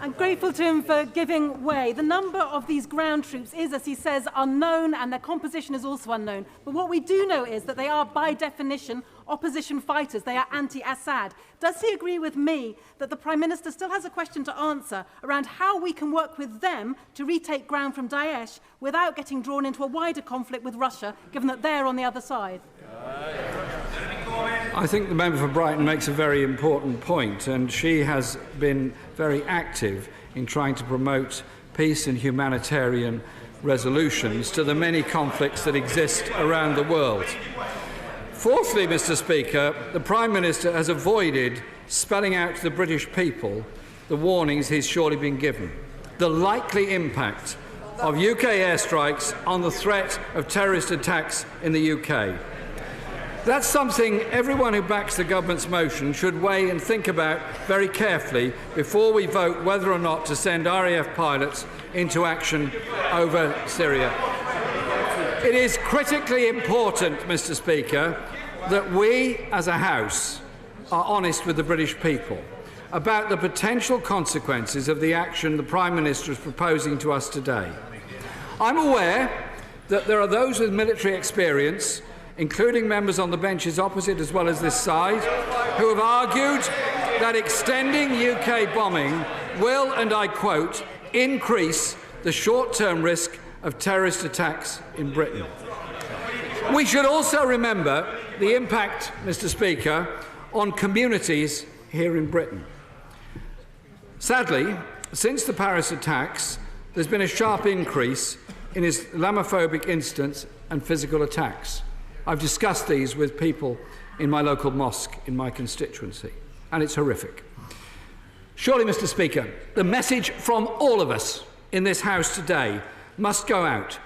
I'm grateful to him for giving way. The number of these ground troops is, as he says, unknown, and their composition is also unknown. But what we do know is that they are, by definition, opposition fighters. They are anti-Assad. Does he agree with me that the Prime Minister still has a question to answer around how we can work with them to retake ground from Daesh without getting drawn into a wider conflict with Russia, given that they're on the other side? I think the member for Brighton makes a very important point, and she has been very active in trying to promote peace and humanitarian resolutions to the many conflicts that exist around the world. Fourthly, Mr. Speaker, the Prime Minister has avoided spelling out to the British people the warnings he's surely been given. The likely impact of UK airstrikes on the threat of terrorist attacks in the UK. That's something everyone who backs the government's motion should weigh and think about very carefully before we vote whether or not to send RAF pilots into action over Syria. It is critically important, Mr. Speaker, that we as a House are honest with the British people about the potential consequences of the action the Prime Minister is proposing to us today. I'm aware that there are those with military experience, including members on the benches opposite as well as this side, who have argued that extending UK bombing will, and I quote, increase the short-term risk of terrorist attacks in Britain. We should also remember the impact, Mr. Speaker, on communities here in Britain. Sadly, since the Paris attacks, there's been a sharp increase in Islamophobic incidents and physical attacks. I've discussed these with people in my local mosque in my constituency, and it's horrific. Surely, Mr. Speaker, the message from all of us in this House today must go out.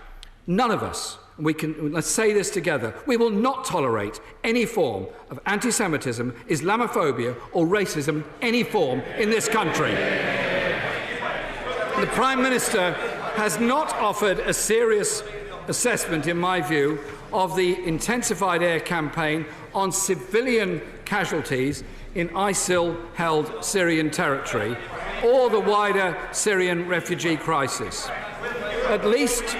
None of us, let's say this together, we will not tolerate any form of anti-Semitism, Islamophobia or racism, any form in this country. The Prime Minister has not offered a serious assessment, in my view, of the intensified air campaign on civilian casualties in ISIL-held Syrian territory or the wider Syrian refugee crisis. At least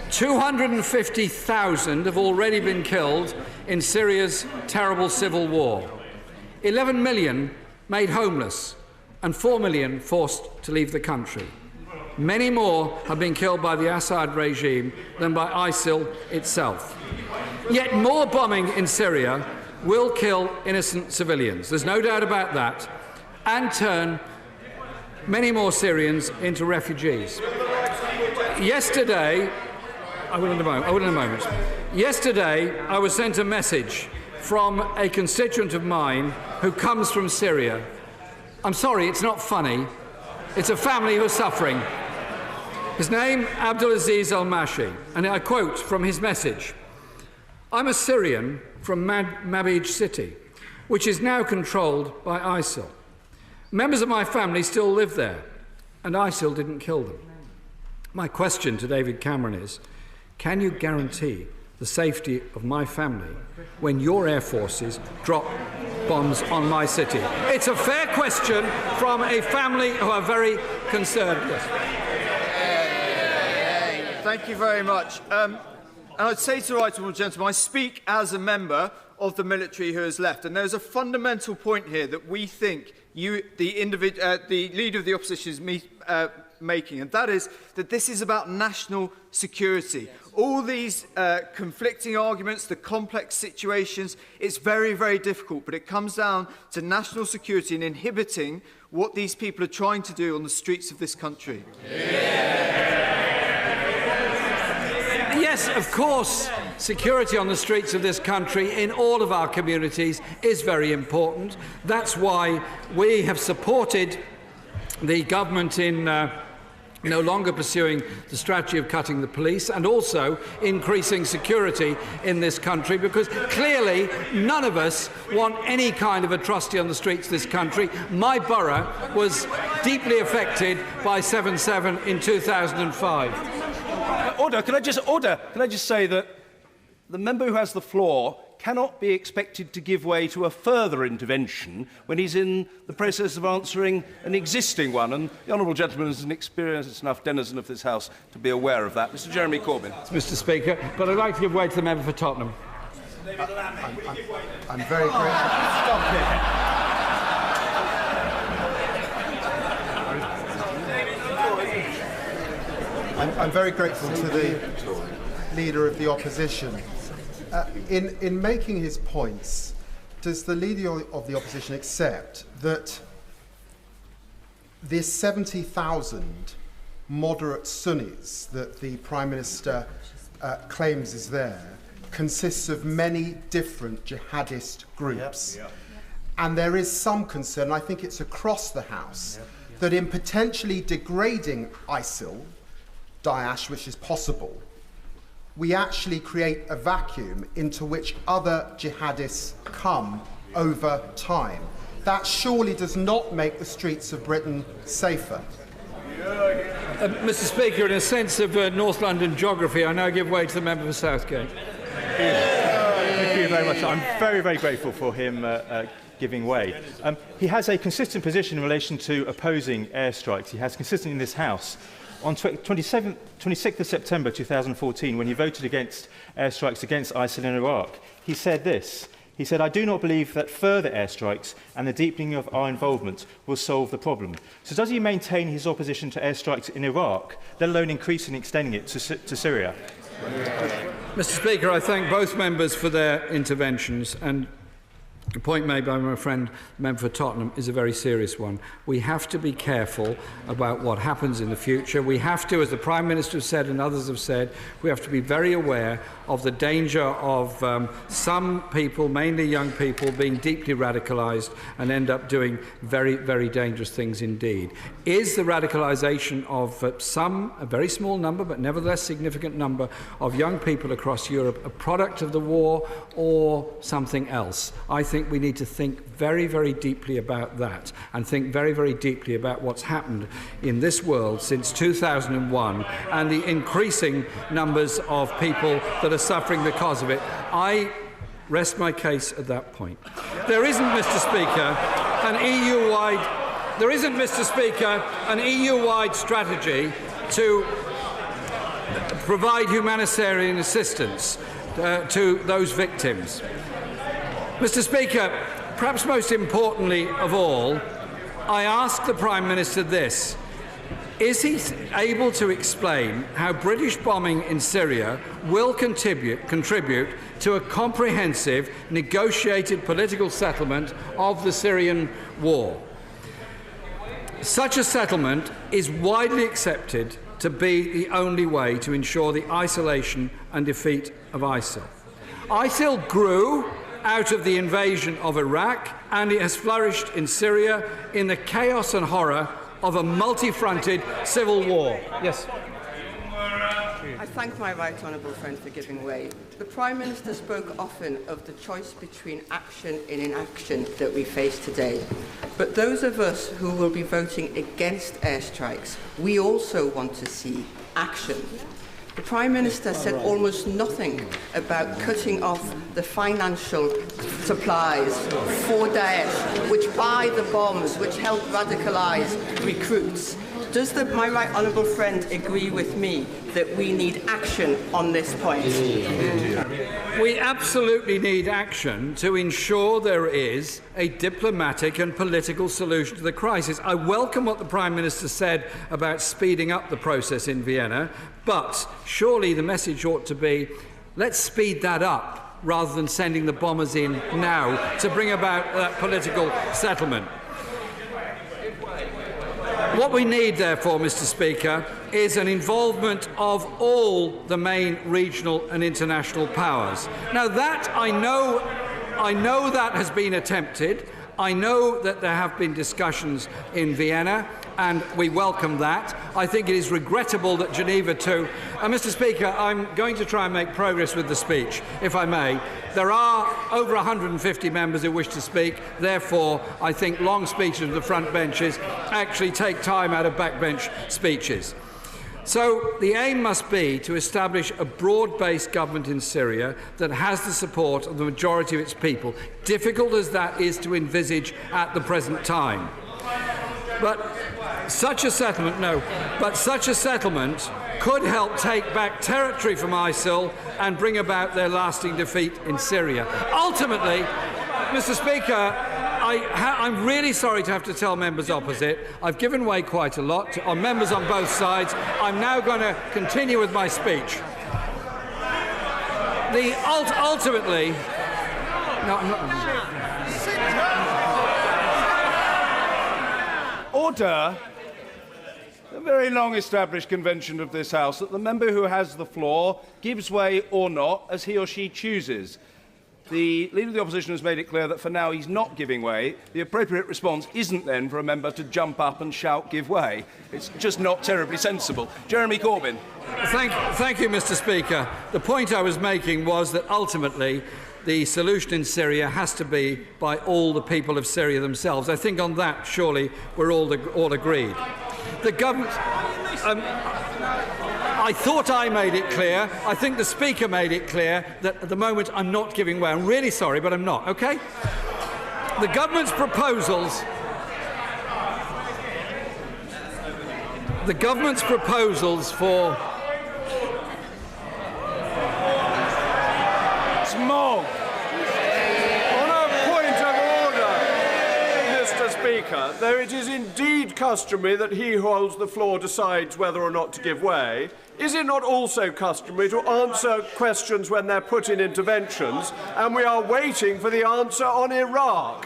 250,000 have already been killed in Syria's terrible civil war, 11 million made homeless, and 4 million forced to leave the country. Many more have been killed by the Assad regime than by ISIL itself. Yet more bombing in Syria will kill innocent civilians, there's no doubt about that, and turn many more Syrians into refugees. Yesterday, I will in a moment. Yesterday, I was sent a message from a constituent of mine who comes from Syria. I'm sorry, it's not funny. It's a family who are suffering. His name, Abdulaziz Al-Mashi, and I quote from his message. I'm a Syrian from Mabij city, which is now controlled by ISIL. Members of my family still live there, and ISIL didn't kill them. My question to David Cameron is, can you guarantee the safety of my family when your air forces drop bombs on my city? It's a fair question from a family who are very concerned. Yes. Thank you very much. And I'd say to the right honourable gentleman, I speak as a member of the military who has left, and there's a fundamental point here that we think the leader of the opposition is making, and that is that this is about national security. All these conflicting arguments, the complex situations, it's very, very difficult, but it comes down to national security and inhibiting what these people are trying to do on the streets of this country. Yes, of course, security on the streets of this country in all of our communities is very important. That's why we have supported the government in no longer pursuing the strategy of cutting the police and also increasing security in this country, because clearly none of us want any kind of atrocity on the streets of this country. My borough was deeply affected by 7/7 in 2005. Order. Can I just say that the member who has the floor cannot be expected to give way to a further intervention when he's in the process of answering an existing one. And the honourable gentleman is an experienced enough denizen of this House to be aware of that. Mr Jeremy Corbyn. Mr Speaker, but I'd like to give way to the member for Tottenham. I'm very grateful. Stop it. I'm very grateful to the Leader of the Opposition. In making his points, does the Leader of the Opposition accept that this 70,000 moderate Sunnis that the Prime Minister claims is there consists of many different jihadist groups? Yep. And there is some concern, I think it's across the House, that in potentially degrading ISIL, Daesh, which is possible, we actually create a vacuum into which other jihadists come over time. That surely does not make the streets of Britain safer. Mr Speaker, in a sense of North London geography, I now give way to the member for Southgate. Thank you very much. I'm very, very grateful for him giving way. He has a consistent position in relation to opposing airstrikes. He has consistently in this House. On 26th of September 2014, when he voted against airstrikes against ISIL in Iraq, he said this. He said, "I do not believe that further airstrikes and the deepening of our involvement will solve the problem." So does he maintain his opposition to airstrikes in Iraq, let alone increasing and extending it to Syria? Mr Speaker, I thank both members for their interventions, and the point made by my friend, the member for Tottenham, is a very serious one. We have to be careful about what happens in the future. We have to, as the Prime Minister has said and others have said, we have to be very aware of the danger of some people, mainly young people, being deeply radicalised and end up doing very, very dangerous things indeed. Is the radicalisation of a very small number, but nevertheless significant number of young people across Europe a product of the war or something else? I think we need to think very, very deeply about that and think very, very deeply about what's happened in this world since 2001 and the increasing numbers of people that are suffering because of it. I rest my case at that point. There isn't, Mr Speaker, an EU-wide strategy to provide humanitarian assistance to those victims. Mr Speaker, perhaps most importantly of all, I ask the Prime Minister this. Is he able to explain how British bombing in Syria will contribute to a comprehensive, negotiated political settlement of the Syrian war? Such a settlement is widely accepted to be the only way to ensure the isolation and defeat of ISIL. ISIL grew out of the invasion of Iraq, and it has flourished in Syria in the chaos and horror of a multi-fronted civil war. Yes. I thank my right honourable friend for giving way. The Prime Minister spoke often of the choice between action and inaction that we face today. But those of us who will be voting against airstrikes, we also want to see action. The Prime Minister said almost nothing about cutting off the financial supplies for Daesh, which buy the bombs, which help radicalise recruits. Does my right honourable friend agree with me that we need action on this point? We absolutely need action to ensure there is a diplomatic and political solution to the crisis. I welcome what the Prime Minister said about speeding up the process in Vienna, but surely the message ought to be, let's speed that up rather than sending the bombers in now to bring about that political settlement. What we need, therefore, Mr Speaker, is an involvement of all the main regional and international powers. Now that I know that has been attempted. I know that there have been discussions in Vienna, and we welcome that. I think it is regrettable that Geneva too. Mr Speaker, I'm going to try and make progress with the speech, if I may. There are over 150 members who wish to speak. Therefore, I think long speeches of the front benches actually take time out of backbench speeches. So the aim must be to establish a broad-based government in Syria that has the support of the majority of its people, difficult as that is to envisage at the present time. But such a settlement could help take back territory from ISIL and bring about their lasting defeat in Syria. Ultimately, Mr. Speaker, I'm really sorry to have to tell members opposite. I've given way quite a lot on members on both sides. I'm now going to continue with my speech. Ultimately, no, I'm not. Order. A very long-established convention of this House that the member who has the floor gives way or not as he or she chooses. The Leader of the Opposition has made it clear that for now he's not giving way. The appropriate response isn't then for a member to jump up and shout, "Give way." It's just not terribly sensible. Jeremy Corbyn. Thank you, Mr. Speaker. The point I was making was that ultimately the solution in Syria has to be by all the people of Syria themselves. I think on that, surely, we're all agreed. The government... I thought I made it clear. I think the Speaker made it clear that at the moment I'm not giving way. I'm really sorry, but I'm not, OK? The government's proposals... for... Smog. On a point of order, Mr. Speaker, though it is indeed customary that he who holds the floor decides whether or not to give way, is it not also customary to answer questions when they're put in interventions, and we are waiting for the answer on Iraq?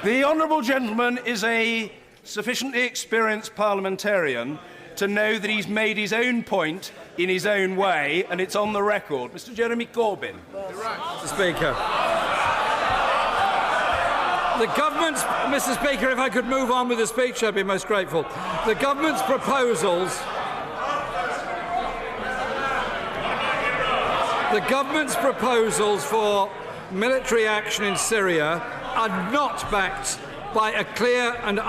The honourable gentleman is a sufficiently experienced parliamentarian to know that he's made his own point in his own way, and it's on the record. Mr. Jeremy Corbyn. Mr. Speaker. The government's... Mr. Speaker, if I could move on with the speech, I'd be most grateful. The government's proposals... The government's proposals for military action in Syria are not backed by a clear and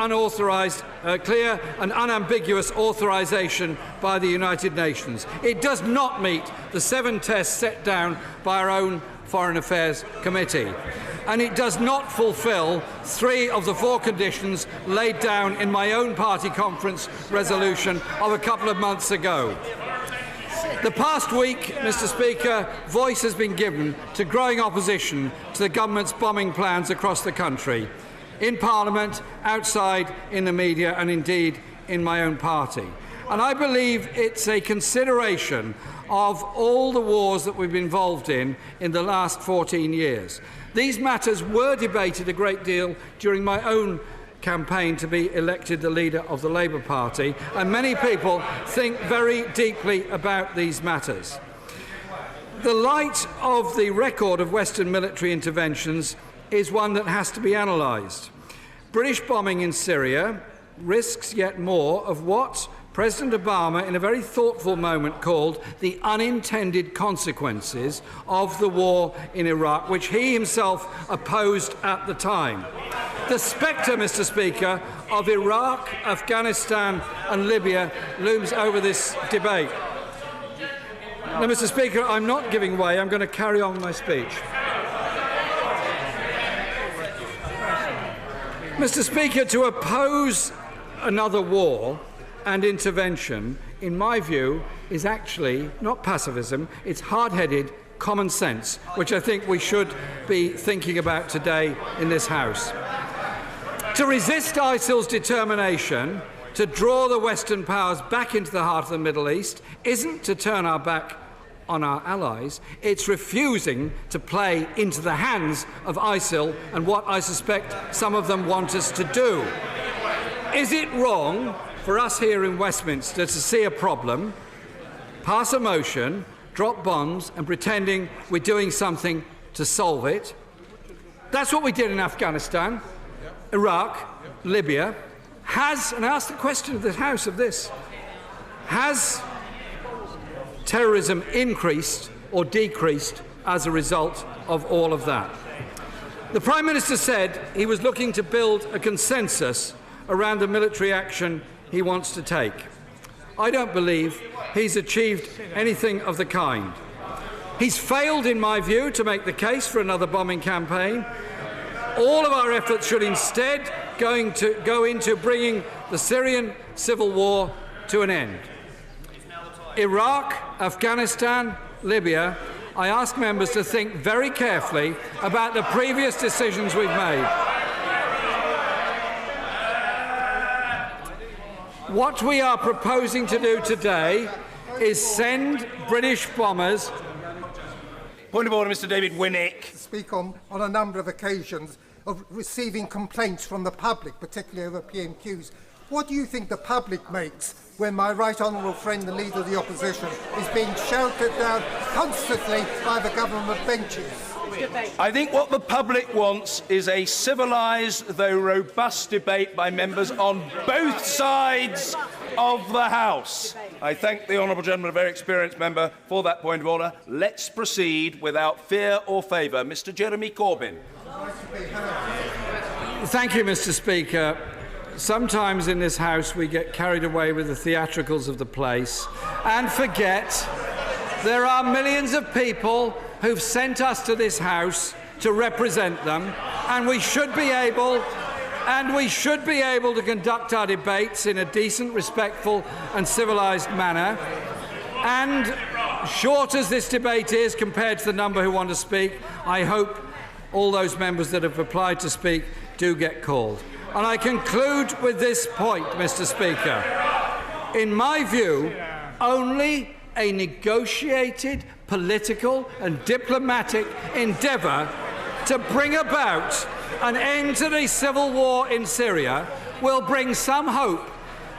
unambiguous authorisation by the United Nations. It does not meet the 7 tests set down by our own Foreign Affairs Committee. And it does not fulfil 3 of the 4 conditions laid down in my own party conference resolution of a couple of months ago. The past week, Mr. Speaker, voice has been given to growing opposition to the government's bombing plans across the country, in Parliament, outside, in the media, and indeed in my own party. And I believe it's a consideration of all the wars that we've been involved in the last 14 years. These matters were debated a great deal during my own campaign to be elected the leader of the Labour Party, and many people think very deeply about these matters. The light of the record of Western military interventions is one that has to be analysed. British bombing in Syria risks yet more of what President Obama, in a very thoughtful moment, called the unintended consequences of the war in Iraq, which he himself opposed at the time. The spectre, Mr. Speaker, of Iraq, Afghanistan and Libya looms over this debate. Now, Mr. Speaker, I'm not giving way. I'm going to carry on with my speech. Mr. Speaker, to oppose another war and intervention, in my view, is actually not pacifism, it's hard-headed common sense, which I think we should be thinking about today in this House. To resist ISIL's determination to draw the Western powers back into the heart of the Middle East isn't to turn our back on our allies, it's refusing to play into the hands of ISIL and what I suspect some of them want us to do. Is it wrong for us here in Westminster to see a problem, pass a motion, drop bombs and pretending we're doing something to solve it? That's what we did in Afghanistan, Iraq, Libya. And I ask the question of the House of this, has terrorism increased or decreased as a result of all of that? The Prime Minister said he was looking to build a consensus around the military action he wants to take. I don't believe he's achieved anything of the kind. He's failed, in my view, to make the case for another bombing campaign. All of our efforts should instead go into bringing the Syrian civil war to an end. Iraq, Afghanistan, Libya, I ask members to think very carefully about the previous decisions we've made. What we are proposing to do today is send British bombers. Point of order, Mr. David Winnick. Speak on a number of occasions of receiving complaints from the public, particularly over PMQs. What do you think the public makes when my right honourable friend, the Leader of the Opposition, is being shouted down constantly by the government benches? I think what the public wants is a civilised, though robust, debate by members on both sides of the House. I thank the honourable gentleman, a very experienced member, for that point of order. Let's proceed without fear or favour. Mr. Jeremy Corbyn. Thank you, Mr. Speaker. Sometimes in this House we get carried away with the theatricals of the place and forget there are millions of people who've sent us to this House to represent them, and we should be able to conduct our debates in a decent, respectful and civilised manner. And short as this debate is compared to the number who want to speak, I hope all those members that have applied to speak do get called. And I conclude with this point, Mr. Speaker. In my view, only a negotiated political and diplomatic endeavour to bring about an end to the civil war in Syria will bring some hope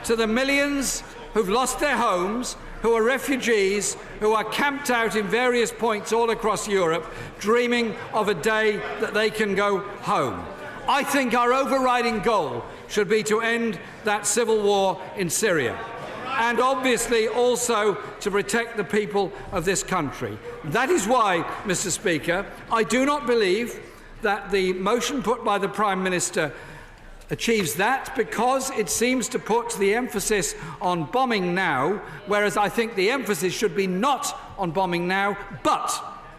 to the millions who've lost their homes, who are refugees, who are camped out in various points all across Europe, dreaming of a day that they can go home. I think our overriding goal should be to end that civil war in Syria, and obviously also to protect the people of this country. That is why, Mr. Speaker, I do not believe that the motion put by the Prime Minister achieves that, because it seems to put the emphasis on bombing now, whereas I think the emphasis should be not on bombing now, but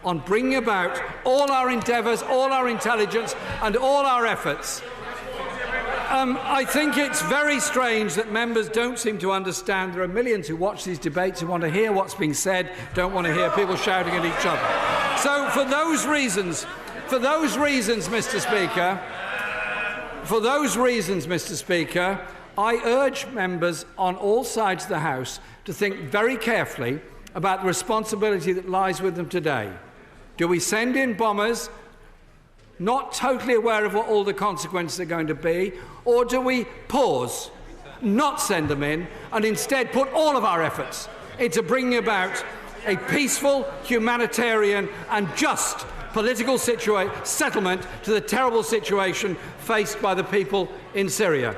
on bringing about all our endeavours, all our intelligence and all our efforts. I think it's very strange that members don't seem to understand there are millions who watch these debates who want to hear what's being said, don't want to hear people shouting at each other. So for those reasons, Mr. Speaker, I urge members on all sides of the House to think very carefully about the responsibility that lies with them today. Do we send in bombers, not totally aware of what all the consequences are going to be, or do we pause, not send them in, and instead put all of our efforts into bringing about a peaceful, humanitarian and just political settlement to the terrible situation faced by the people in Syria?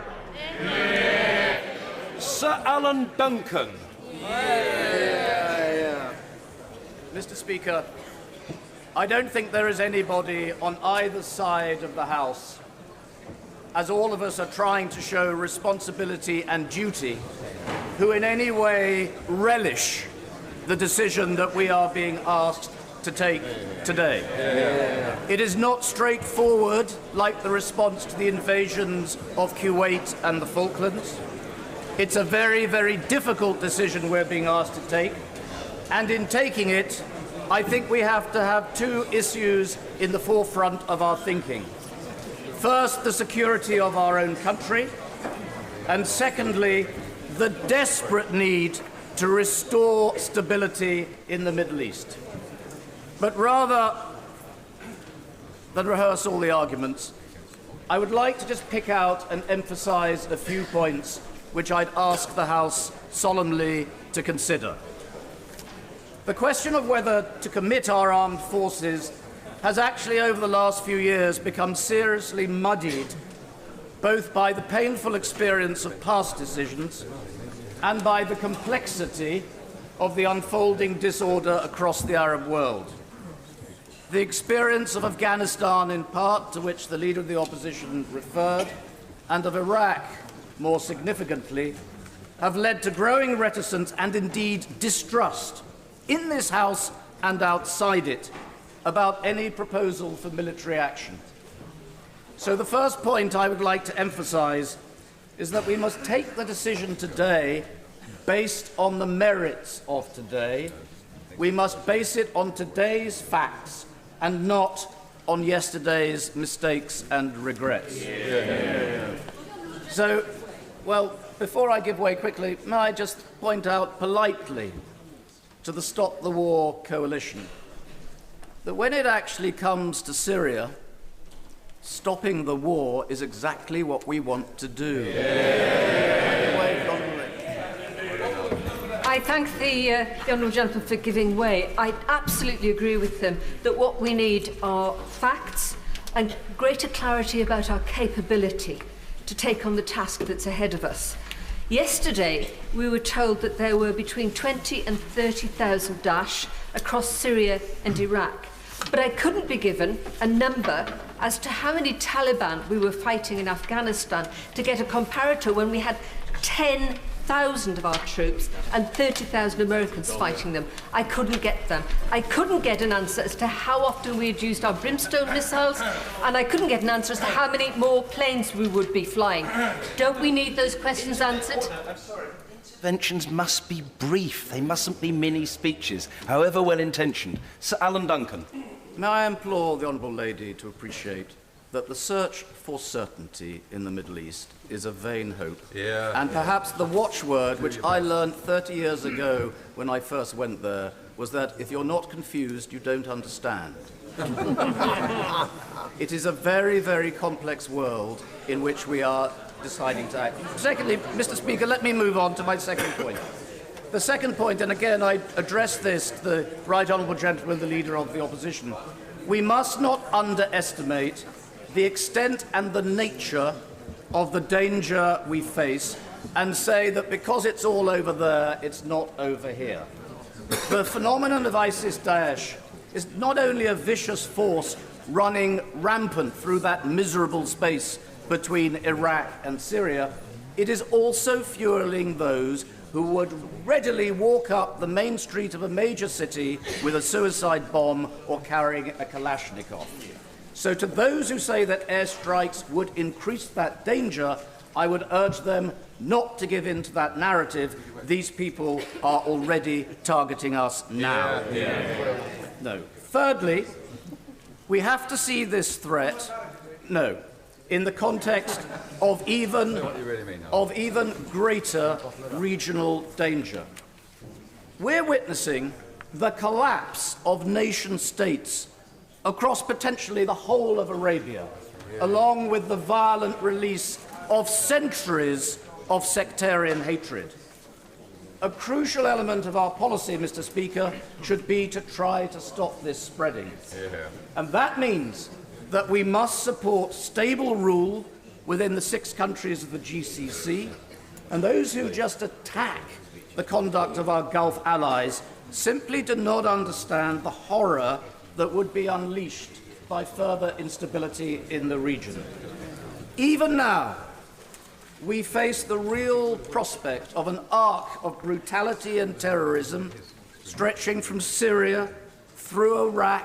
Sir Alan Duncan. Mr. Speaker, I don't think there is anybody on either side of the House, as all of us are trying to show responsibility and duty, who in any way relish the decision that we are being asked to take today. It is not straightforward like the response to the invasions of Kuwait and the Falklands. It's a very, very difficult decision we're being asked to take, and in taking it, I think we have to have two issues in the forefront of our thinking. First, the security of our own country, and secondly, the desperate need to restore stability in the Middle East. But rather than rehearse all the arguments, I would like to just pick out and emphasise a few points which I'd ask the House solemnly to consider. The question of whether to commit our armed forces has actually, over the last few years, become seriously muddied, both by the painful experience of past decisions and by the complexity of the unfolding disorder across the Arab world. The experience of Afghanistan, in part, to which the Leader of the Opposition referred, and of Iraq, more significantly, have led to growing reticence and indeed distrust in this House and outside it about any proposal for military action. So the first point I would like to emphasise is that we must take the decision today based on the merits of today. We must base it on today's facts and not on yesterday's mistakes and regrets. So, well, before I give way quickly, may I just point out politely to the Stop the War coalition that when it actually comes to Syria, stopping the war is exactly what we want to do. I thank the Honourable Gentleman for giving way. I absolutely agree with him that what we need are facts and greater clarity about our capability to take on the task that's ahead of us. Yesterday, we were told that there were between 20 and 30,000 Daesh across Syria and Iraq. But I couldn't be given a number as to how many Taliban we were fighting in Afghanistan to get a comparator when we had 10,000 of our troops and 30,000 Americans fighting them. I couldn't get them. I couldn't get an answer as to how often we had used our brimstone missiles, and I couldn't get an answer as to how many more planes we would be flying. Don't we need those questions answered? I'm sorry. Interventions must be brief. They mustn't be mini speeches, however well-intentioned. Sir Alan Duncan. May I implore the Honourable Lady to appreciate that the search for certainty in the Middle East is a vain hope. And perhaps the watchword, which I learned 30 years ago when I first went there, was that if you're not confused, you don't understand. It is a very, very complex world in which we are deciding to act. Secondly, Mr. Speaker, let me move on to my second point. The second point, and again I address this to the Right Honourable Gentleman, the Leader of the Opposition, we must not underestimate the extent and the nature of the danger we face and say that because it's all over there, it's not over here. The phenomenon of ISIS-Daesh is not only a vicious force running rampant through that miserable space between Iraq and Syria, it is also fueling those who would readily walk up the main street of a major city with a suicide bomb or carrying a Kalashnikov. So to those who say that airstrikes would increase that danger, I would urge them not to give in to that narrative. These people are already targeting us now. No. Thirdly, we have to see this threat, in the context of even greater regional danger. We're witnessing the collapse of nation-states across potentially the whole of Arabia, along with the violent release of centuries of sectarian hatred. A crucial element of our policy, Mr. Speaker, should be to try to stop this spreading. And that means that we must support stable rule within the 6 countries of the GCC, and those who just attack the conduct of our Gulf allies simply do not understand the horror that would be unleashed by further instability in the region. Even now, we face the real prospect of an arc of brutality and terrorism stretching from Syria through Iraq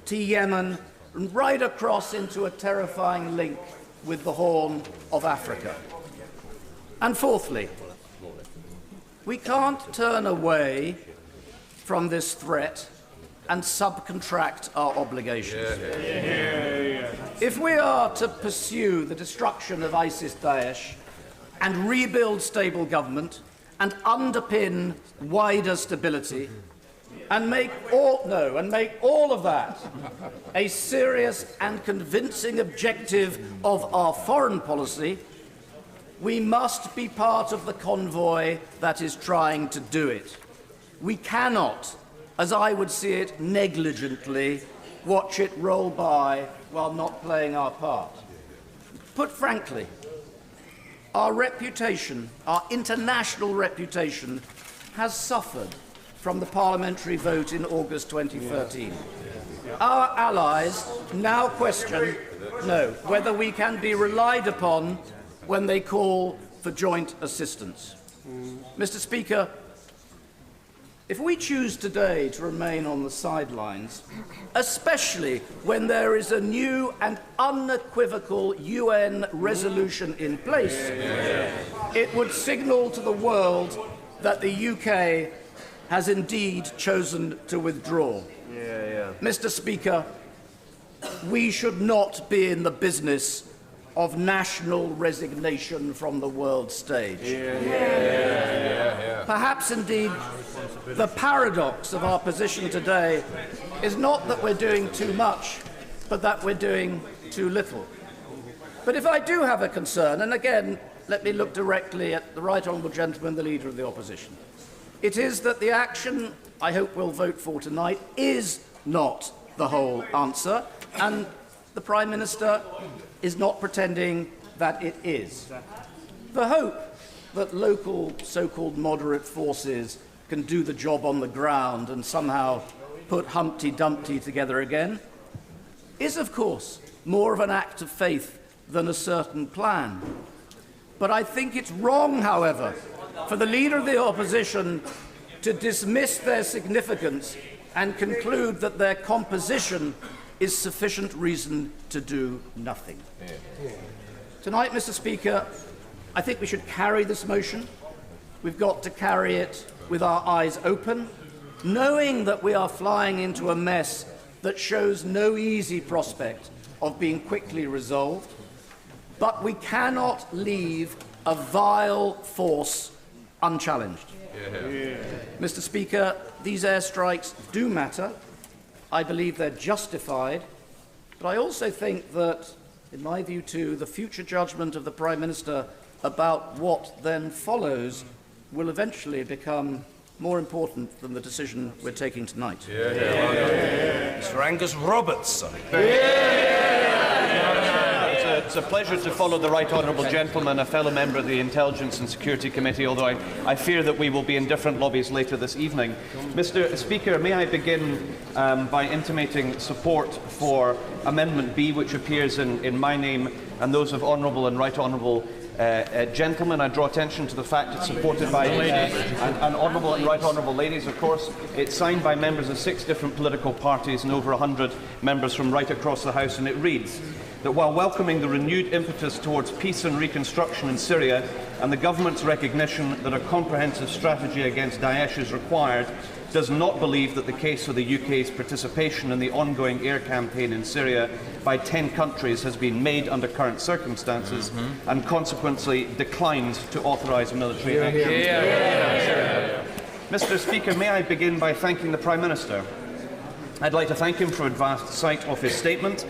to Yemen and right across into a terrifying link with the Horn of Africa. And fourthly, we can't turn away from this threat and subcontract our obligations. If we are to pursue the destruction of ISIS-Daesh and rebuild stable government and underpin wider stability and make all of that a serious and convincing objective of our foreign policy, we must be part of the convoy that is trying to do it. We cannot, as I would see it, negligently watch it roll by while not playing our part. Put frankly, our reputation, our international reputation, has suffered from the parliamentary vote in August 2013. our allies now question, whether we can be relied upon when they call for joint assistance. Mr. Speaker, if we choose today to remain on the sidelines, especially when there is a new and unequivocal UN resolution in place, it would signal to the world that the UK has indeed chosen to withdraw. Mr. Speaker, we should not be in the business of national resignation from the world stage. Perhaps, indeed, the paradox of our position today is not that we're doing too much, but that we're doing too little. But if I do have a concern, and again, let me look directly at the Right Honourable Gentleman, the Leader of the Opposition, it is that the action I hope we'll vote for tonight is not the whole answer, and the Prime Minister is not pretending that it is. The hope that local so-called moderate forces can do the job on the ground and somehow put Humpty Dumpty together again is, of course, more of an act of faith than a certain plan. But I think it's wrong, however, for the Leader of the Opposition to dismiss their significance and conclude that their composition is sufficient reason to do nothing. Tonight, Mr. Speaker, I think we should carry this motion. We've got to carry it with our eyes open, knowing that we are flying into a mess that shows no easy prospect of being quickly resolved. But we cannot leave a vile force unchallenged. Mr. Speaker, these airstrikes do matter. I believe they're justified, but I also think that, in my view too, the future judgment of the Prime Minister about what then follows will eventually become more important than the decision we're taking tonight. Mr. Angus Robertson. It's a pleasure to follow the Right Honourable Gentleman, a fellow member of the Intelligence and Security Committee, although I fear that we will be in different lobbies later this evening. Mr. Speaker, may I begin by intimating support for Amendment B, which appears in my name and those of Honourable and Right Honourable gentlemen. I draw attention to the fact it's supported by an Honourable and Right Honourable ladies, of course. It's signed by members of 6 different political parties and over 100 members from right across the House, and it reads that while welcoming the renewed impetus towards peace and reconstruction in Syria and the government's recognition that a comprehensive strategy against Daesh is required, does not believe that the case for the UK's participation in the ongoing air campaign in Syria by 10 countries has been made under current circumstances and consequently declined to authorise military action. Mr. Speaker, may I begin by thanking the Prime Minister. I'd like to thank him for advanced sight of his statement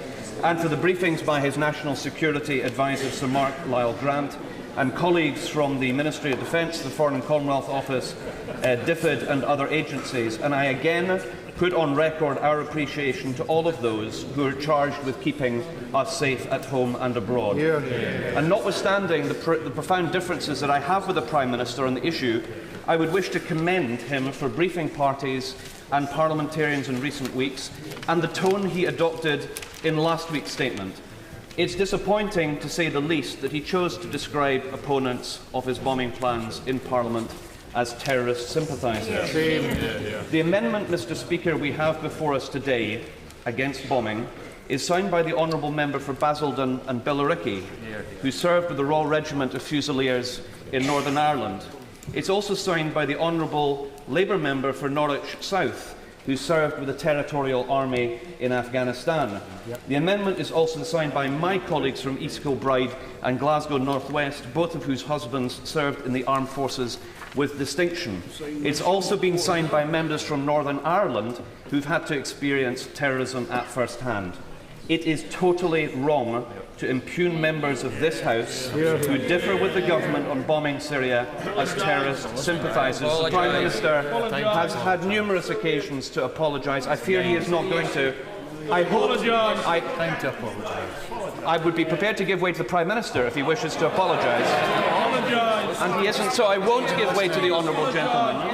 and for the briefings by his National Security Advisor, Sir Mark Lyle-Grant, and colleagues from the Ministry of Defence, the Foreign and Commonwealth Office, DFID and other agencies. And I again put on record our appreciation to all of those who are charged with keeping us safe at home and abroad. And notwithstanding the profound differences that I have with the Prime Minister on the issue, I would wish to commend him for briefing parties and parliamentarians in recent weeks and the tone he adopted in last week's statement. It's disappointing, to say the least, that he chose to describe opponents of his bombing plans in Parliament as terrorist sympathisers. The amendment, Mr. Speaker, we have before us today against bombing is signed by the Honourable Member for Basildon and Billericay, who served with the Royal Regiment of Fusiliers in Northern Ireland. It's also signed by the Honourable Labour Member for Norwich South, who served with the Territorial Army in Afghanistan. The amendment is also signed by my colleagues from East Kilbride and Glasgow North West, both of whose husbands served in the armed forces with distinction. It's also been signed by members from Northern Ireland who've had to experience terrorism at first hand. It is totally wrong to impugn members of this House who differ with the government on bombing Syria as terrorist sympathisers. The Prime Minister has had numerous occasions to apologise. I fear he is not going to. I would be prepared to give way to the Prime Minister if he wishes to apologise. And he isn't, so I won't give way to the Honourable Gentleman.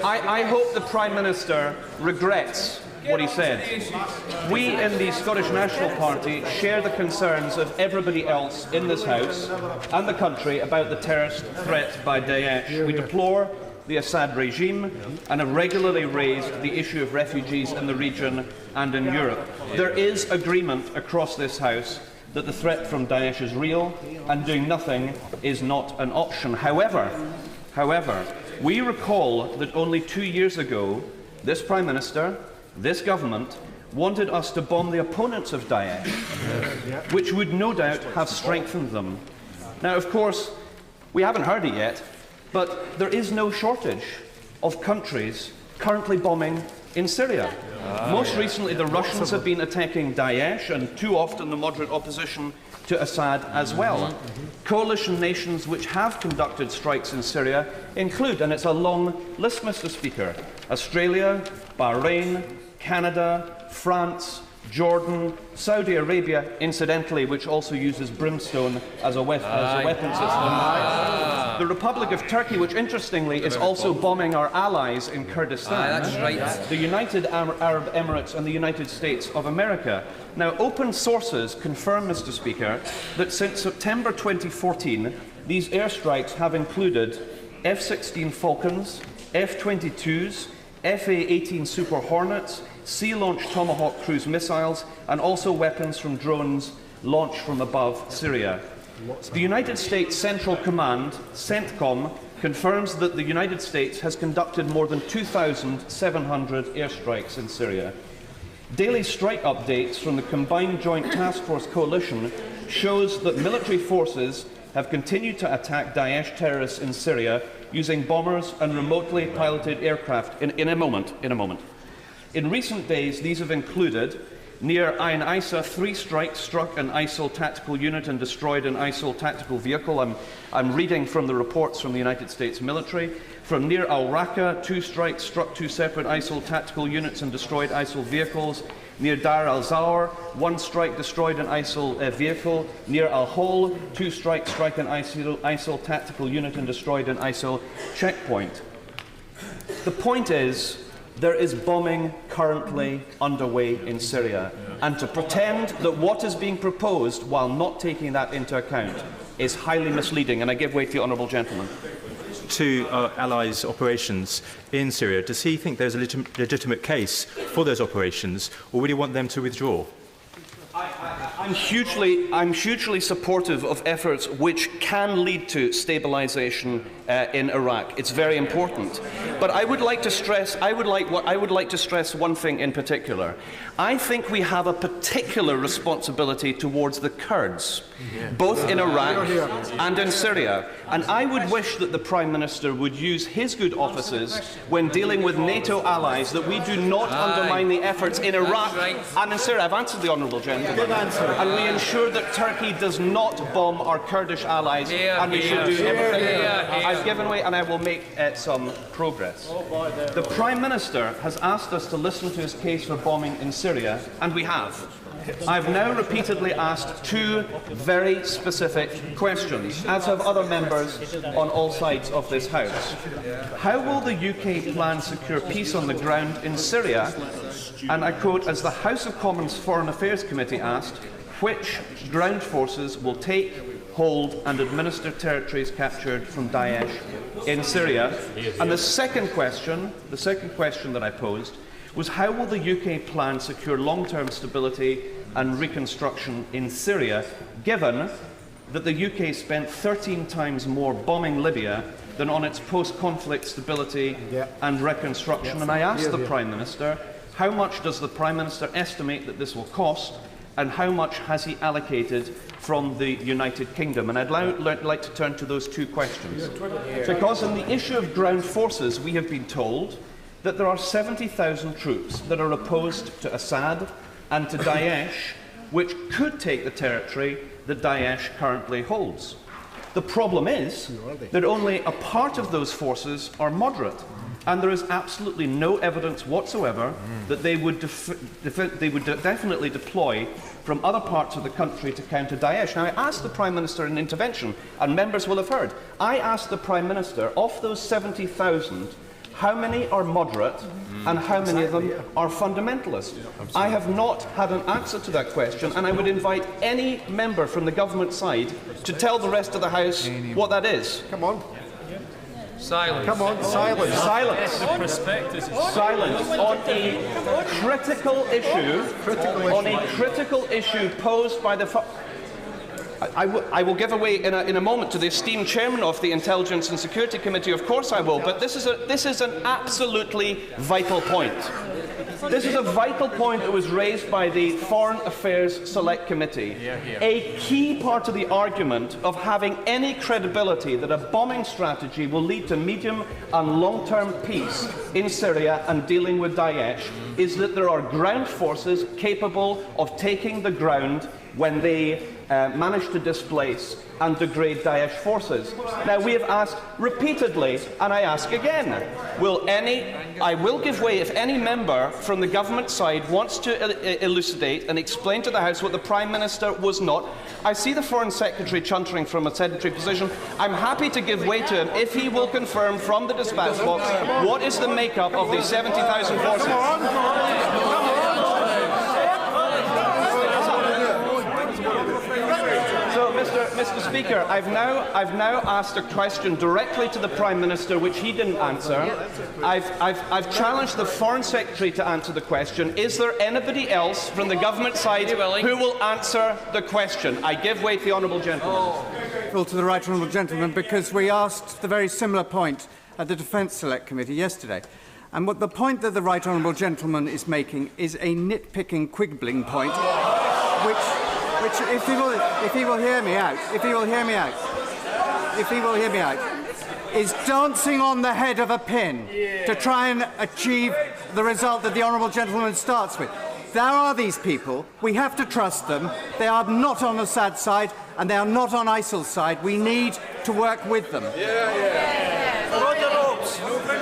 I hope the Prime Minister regrets what he said. We in the Scottish National Party share the concerns of everybody else in this House and the country about the terrorist threat by Daesh. We deplore the Assad regime and have regularly raised the issue of refugees in the region and in Europe. There is agreement across this House that the threat from Daesh is real and doing nothing is not an option. However, we recall that only 2 years ago, this Prime Minister, this government, wanted us to bomb the opponents of Daesh, which would no doubt have strengthened them. Now, of course, we haven't heard it yet, but there is no shortage of countries currently bombing in Syria. Most recently, the Russians have been attacking Daesh, and too often the moderate opposition to Assad as well. Coalition nations which have conducted strikes in Syria include, and it's a long list, Mr. Speaker, Australia, Bahrain, Canada, France, Jordan, Saudi Arabia, incidentally, which also uses brimstone as a weapon system. The Republic of Turkey, which interestingly is also bombing our allies in Kurdistan. That's right. The United Arab Emirates and the United States of America. Now, open sources confirm, Mr. Speaker, that since September 2014, these airstrikes have included F-16 Falcons, F-22s, FA-18 Super Hornets, sea-launched Tomahawk cruise missiles, and also weapons from drones launched from above Syria. The United States Central Command, CENTCOM, confirms that the United States has conducted more than 2,700 airstrikes in Syria. Daily strike updates from the Combined Joint Task Force Coalition shows that military forces have continued to attack Daesh terrorists in Syria using bombers and remotely piloted aircraft. In a moment. In recent days, these have included near Ain Issa, 3 strikes struck an ISIL tactical unit and destroyed an ISIL tactical vehicle. I'm reading from the reports from the United States military. From near Al-Raqqa, 2 strikes struck 2 separate ISIL tactical units and destroyed ISIL vehicles. Near Dar al-Zawr, 1 strike destroyed an ISIL vehicle. Near Al-Hol, 2 strikes struck an ISIL tactical unit and destroyed an ISIL checkpoint. The point is, there is bombing currently underway in Syria, and to pretend that what is being proposed while not taking that into account is highly misleading, and I give way to the honourable gentleman. To our allies' operations in Syria, does he think there's a legitimate case for those operations, or would he want them to withdraw? I'm hugely supportive of efforts which can lead to stabilisation in Iraq. It's very important. But I would like to stress one thing in particular. I think we have a particular responsibility towards the Kurds, both in Iraq and in Syria. And I would wish that the Prime Minister would use his good offices when dealing with NATO allies, that we do not undermine the efforts in Iraq and in Syria. I've answered the honourable gentleman. And we ensure that Turkey does not bomb our Kurdish allies, and we should do everything. I've given way, and I will make some progress. The Prime Minister has asked us to listen to his case for bombing in Syria, and we have. I've now repeatedly asked 2 very specific questions, as have other members on all sides of this House. How will the UK plan secure peace on the ground in Syria? And I quote, as the House of Commons Foreign Affairs Committee asked, which ground forces will take, hold and administer territories captured from Daesh in Syria? And the second question that I posed was, how will the UK plan secure long-term stability and reconstruction in Syria, given that the UK spent 13 times more bombing Libya than on its post-conflict stability and reconstruction? And I asked the Prime Minister, how much does the Prime Minister estimate that this will cost, and how much has he allocated from the United Kingdom? And I'd like to turn to those 2 questions. Because on the issue of ground forces, we have been told that there are 70,000 troops that are opposed to Assad and to Daesh, which could take the territory that Daesh currently holds. The problem is that only a part of those forces are moderate, and there is absolutely no evidence whatsoever that they would definitely deploy from other parts of the country to counter Daesh. Now, I asked the Prime Minister in intervention, and members will have heard, I asked the Prime Minister, of those 70,000, how many are moderate and how many of them are fundamentalist? I have not had an answer to that question, and I would invite any member from the government side to tell the rest of the House what that is. Come on. Silence. Come on, silence. Silence. Silence on a critical issue. On a critical issue posed by the. I will give away in a moment to the esteemed chairman of the Intelligence and Security Committee. Of course I will. But this is an absolutely vital point. This is a vital point that was raised by the Foreign Affairs Select Committee. A key part of the argument of having any credibility that a bombing strategy will lead to medium and long-term peace in Syria and dealing with Daesh is that there are ground forces capable of taking the ground when they manage to displace and degrade Daesh forces. Now, we have asked repeatedly, and I ask again, I will give way if any member from the government side wants to elucidate and explain to the House what the Prime Minister was not. I see the Foreign Secretary chuntering from a sedentary position. I'm happy to give way to him if he will confirm from the dispatch box what is the makeup of these 70,000 forces. So, Mr. Speaker, I've now asked a question directly to the Prime Minister, which he didn't answer. I've challenged the Foreign Secretary to answer the question. Is there anybody else from the government side who will answer the question? I give way to the honourable gentleman. To the right honourable gentleman, because we asked the very similar point at the Defence Select Committee yesterday. And what the point that the right honourable gentleman is making is a nitpicking, quibbling point, which if he will hear me out, is dancing on the head of a pin to try and achieve the result that the honourable gentleman starts with. There are these people. We have to trust them. They are not on Assad's side, and they are not on ISIL's side. We need to work with them.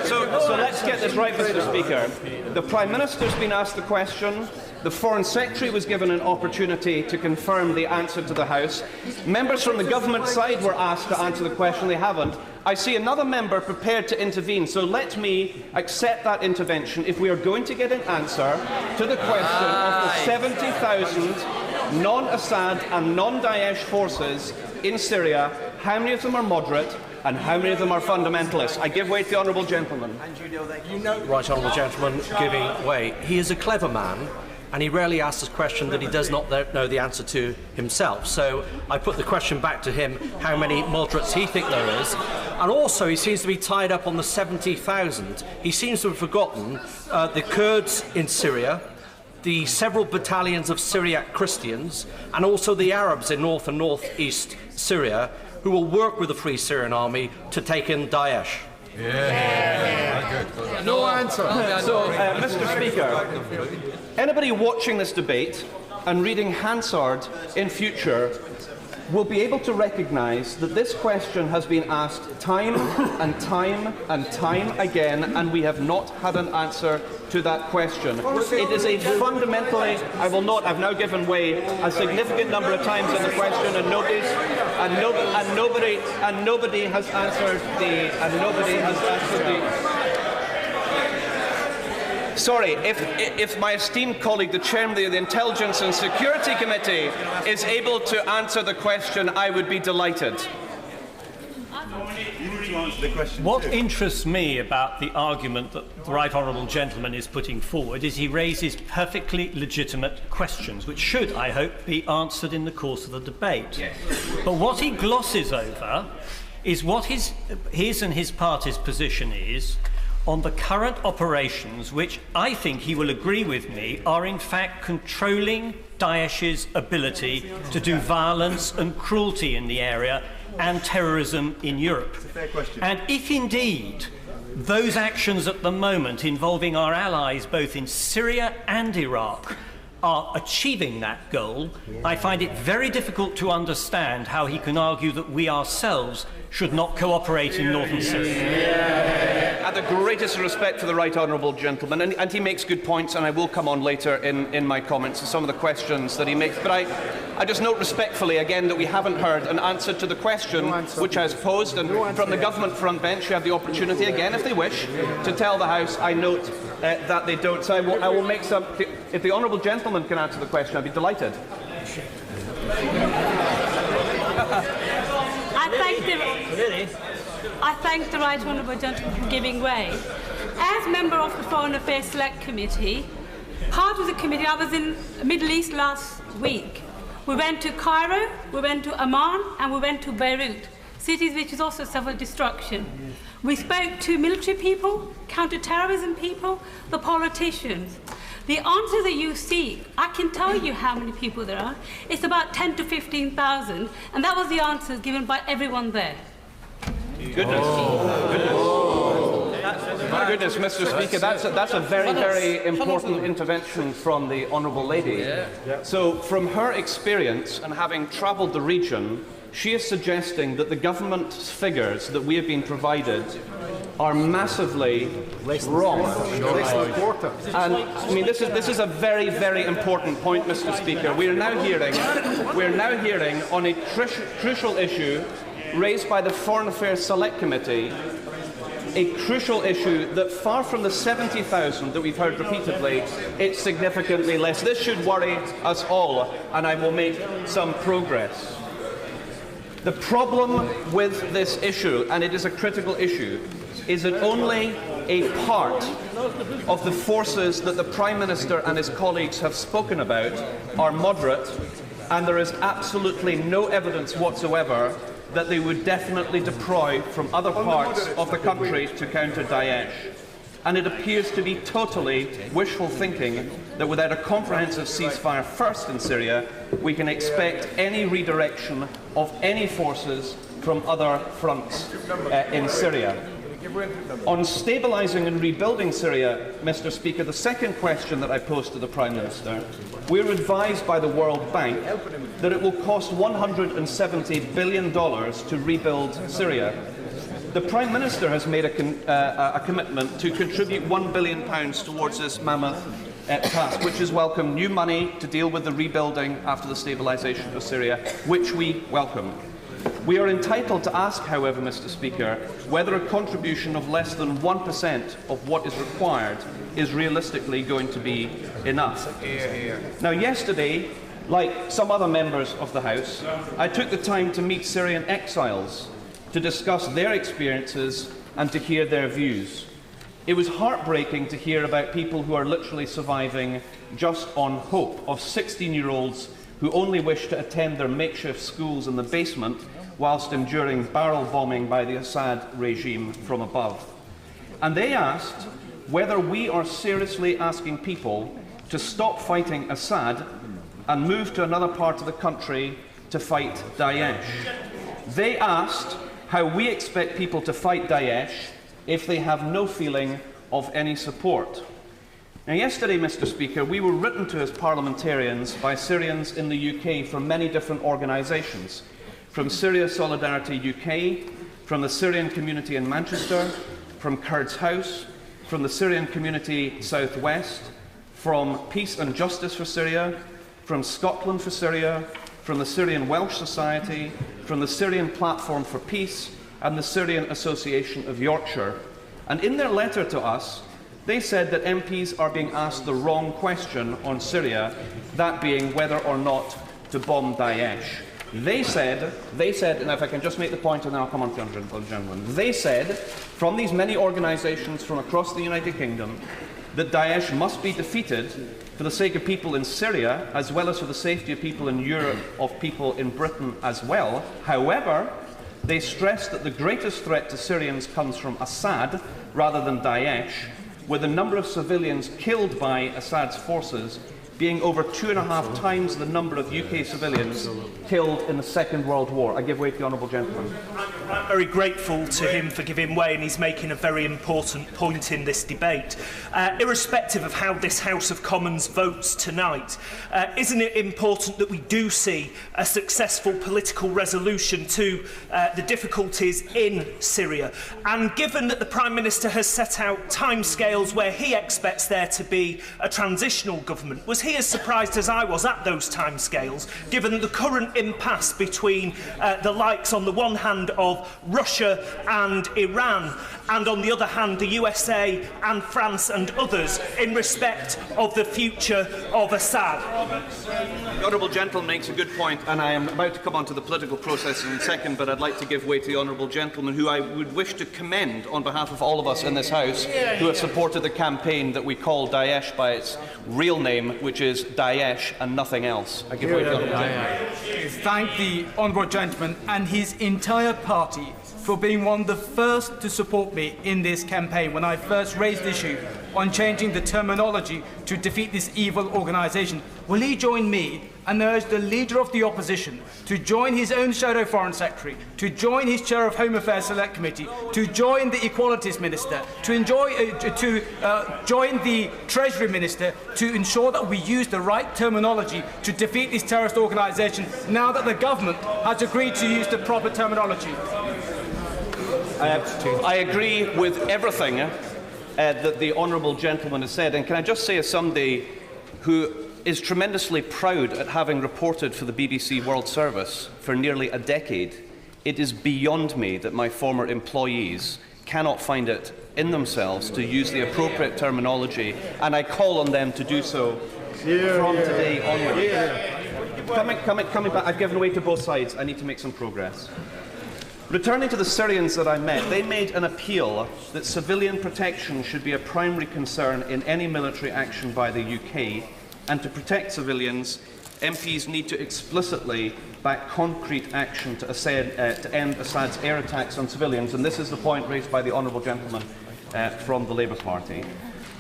So let's get this right, Mr. Speaker. The Prime Minister's been asked the question. The Foreign Secretary was given an opportunity to confirm the answer to the House. Members from the government side were asked to answer the question. They haven't. I see another member prepared to intervene, so let me accept that intervention. If we are going to get an answer to the question of the 70,000 non-Assad and non-Daesh forces in Syria, how many of them are moderate and how many of them are fundamentalists? I give way to the honourable gentleman. And you know, right honourable gentleman giving way. He is a clever man, and he rarely asks a question that he does not know the answer to himself. So I put the question back to him, how many moderates he thinks there is. And also, he seems to be tied up on the 70,000. He seems to have forgotten the Kurds in Syria, the several battalions of Syriac Christians, and also the Arabs in north and north-east Syria, who will work with the Free Syrian Army to take in Daesh. No answer. So, Mr. Speaker, anybody watching this debate and reading Hansard in future will be able to recognise that this question has been asked time and time and time again, and we have not had an answer to that question. It is a fundamentally, I've now given way a significant number of times on the question, and nobody has answered the. Sorry, if my esteemed colleague, the chairman of the Intelligence and Security Committee, is able to answer the question, I would be delighted. What interests me about the argument that the right honourable gentleman is putting forward is he raises perfectly legitimate questions, which should, I hope, be answered in the course of the debate. Yes. But what he glosses over is what his and his party's position is on the current operations, which I think he will agree with me are in fact controlling Daesh's ability to do violence and cruelty in the area and terrorism in Europe. Fair question. And if indeed those actions at the moment involving our allies both in Syria and Iraq are achieving that goal, I find it very difficult to understand how he can argue that we ourselves should not cooperate in northern Syria. the greatest respect for the right honourable gentleman, and he makes good points, and I will come on later in my comments to some of the questions that he makes. But I just note respectfully again that we haven't heard an answer to the question which I was posed, and from the government front bench you have the opportunity again, if they wish, to tell the House. I note that they don't. So I will make some. If the honourable gentleman can answer the question, I'd be delighted. I thank the Right Honourable Gentleman for giving way. As member of the Foreign Affairs Select Committee, part of the committee, I was in the Middle East last week. We went to Cairo, we went to Amman, and we went to Beirut, cities which has also suffered destruction. We spoke to military people, counter-terrorism people, the politicians. The answer that you seek, I can tell you how many people there are. It's about 10 to 15,000, and that was the answer given by everyone there. Goodness. My goodness, Mr. Speaker, that's a very, very important intervention from the Honourable Lady. So, from her experience and having travelled the region, she is suggesting that the government's figures that we have been provided are massively wrong. And I mean, this is a very, very important point, Mr. Speaker. We are now hearing on a crucial issue raised by the Foreign Affairs Select Committee, a crucial issue that, far from the 70,000 that we've heard repeatedly, it's significantly less. This should worry us all, and I will make some progress. The problem with this issue, and it is a critical issue, is that only a part of the forces that the Prime Minister and his colleagues have spoken about are moderate, and there is absolutely no evidence whatsoever that they would definitely deploy from other parts of the country to counter Daesh. And it appears to be totally wishful thinking that without a comprehensive ceasefire first in Syria, we can expect any redirection of any forces from other fronts in Syria. On stabilising and rebuilding Syria, Mr. Speaker, the second question that I posed to the Prime Minister, we're advised by the World Bank that it will cost $170 billion to rebuild Syria. The Prime Minister has made a commitment to contribute £1 billion towards this mammoth task, which is welcome. New money to deal with the rebuilding after the stabilisation of Syria, which we welcome. We are entitled to ask, however, Mr. Speaker, whether a contribution of less than 1% of what is required is realistically going to be enough. Now, yesterday, like some other members of the House, I took the time to meet Syrian exiles to discuss their experiences and to hear their views. It was heartbreaking to hear about people who are literally surviving just on hope, of 16-year-olds who only wish to attend their makeshift schools in the basement whilst enduring barrel bombing by the Assad regime from above. And they asked whether we are seriously asking people to stop fighting Assad and move to another part of the country to fight Daesh. They asked how we expect people to fight Daesh if they have no feeling of any support. Now, yesterday, Mr. Speaker, we were written to as parliamentarians by Syrians in the UK from many different organisations, from Syria Solidarity UK, from the Syrian community in Manchester, from Kurds House, from the Syrian community South West, from Peace and Justice for Syria, from Scotland for Syria, from the Syrian Welsh Society, from the Syrian Platform for Peace, and the Syrian Association of Yorkshire. And in their letter to us, they said that MPs are being asked the wrong question on Syria, that being whether or not to bomb Daesh. They said, and if I can just make the point, and then I'll come on to the gentleman. They said, from these many organisations from across the United Kingdom, that Daesh must be defeated for the sake of people in Syria, as well as for the safety of people in Europe, of people in Britain as well. However, they stressed that the greatest threat to Syrians comes from Assad rather than Daesh, with the number of civilians killed by Assad's forces being over 2.5 times the number of UK civilians killed in the Second World War. I give way to the honourable gentleman. I'm very grateful to him for giving way, and he's making a very important point in this debate. Irrespective of how this House of Commons votes tonight, isn't it important that we do see a successful political resolution to the difficulties in Syria? And given that the Prime Minister has set out timescales where he expects there to be a transitional government, was he as surprised as I was at those timescales, given the current impasse between the likes on the one hand of Russia and Iran, and on the other hand the USA and France and others in respect of the future of Assad? The honourable gentleman makes a good point, and I am about to come on to the political process in a second, but I'd like to give way to the honourable gentleman, who I would wish to commend on behalf of all of us in this House who have supported the campaign that we call Daesh by its real name, which is Daesh and nothing else. I give way to the honourable gentleman. Thank the honourable gentleman and his entire party for being one of the first to support me in this campaign when I first raised the issue on changing the terminology to defeat this evil organisation. Will he join me and urge the Leader of the Opposition to join his own Shadow Foreign Secretary, to join his Chair of Home Affairs Select Committee, to join the Equalities Minister, to join the Treasury Minister to ensure that we use the right terminology to defeat this terrorist organisation now that the government has agreed to use the proper terminology? I agree with everything that the honourable gentleman has said, and can I just say, as somebody who is tremendously proud at having reported for the BBC World Service for nearly a decade, it is beyond me that my former employees cannot find it in themselves to use the appropriate terminology, and I call on them to do so from today onwards. Coming back, I've given way to both sides. I need to make some progress. Returning to the Syrians that I met, they made an appeal that civilian protection should be a primary concern in any military action by the UK, and to protect civilians, MPs need to explicitly back concrete action to end Assad's air attacks on civilians, and this is the point raised by the honourable gentleman from the Labour Party.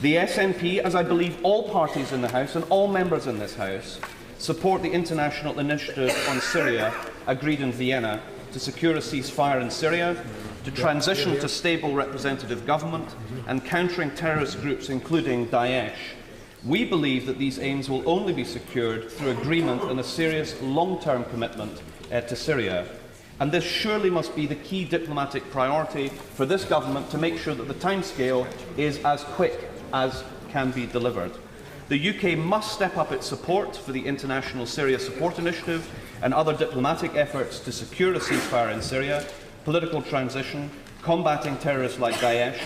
The SNP, as I believe all parties in the House and all members in this House, support the international initiative on Syria agreed in Vienna to secure a ceasefire in Syria, to transition to stable representative government, and countering terrorist groups including Daesh. We believe that these aims will only be secured through agreement and a serious long-term commitment to Syria. And this surely must be the key diplomatic priority for this government to make sure that the timescale is as quick as can be delivered. The UK must step up its support for the International Syria Support Initiative and other diplomatic efforts to secure a ceasefire in Syria, political transition, combating terrorists like Daesh,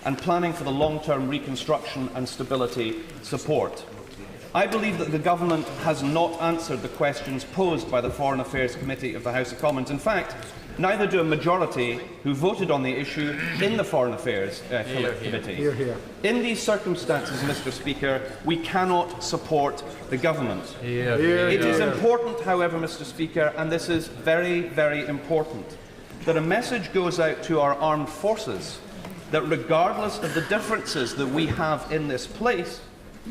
and planning for the long-term reconstruction and stability support. I believe that the government has not answered the questions posed by the Foreign Affairs Committee of the House of Commons. In fact, neither do a majority who voted on the issue in the Foreign Affairs Committee. In these circumstances, Mr. Speaker, we cannot support the government. It is important, however, Mr. Speaker, and this is very, very important, that a message goes out to our armed forces that regardless of the differences that we have in this place,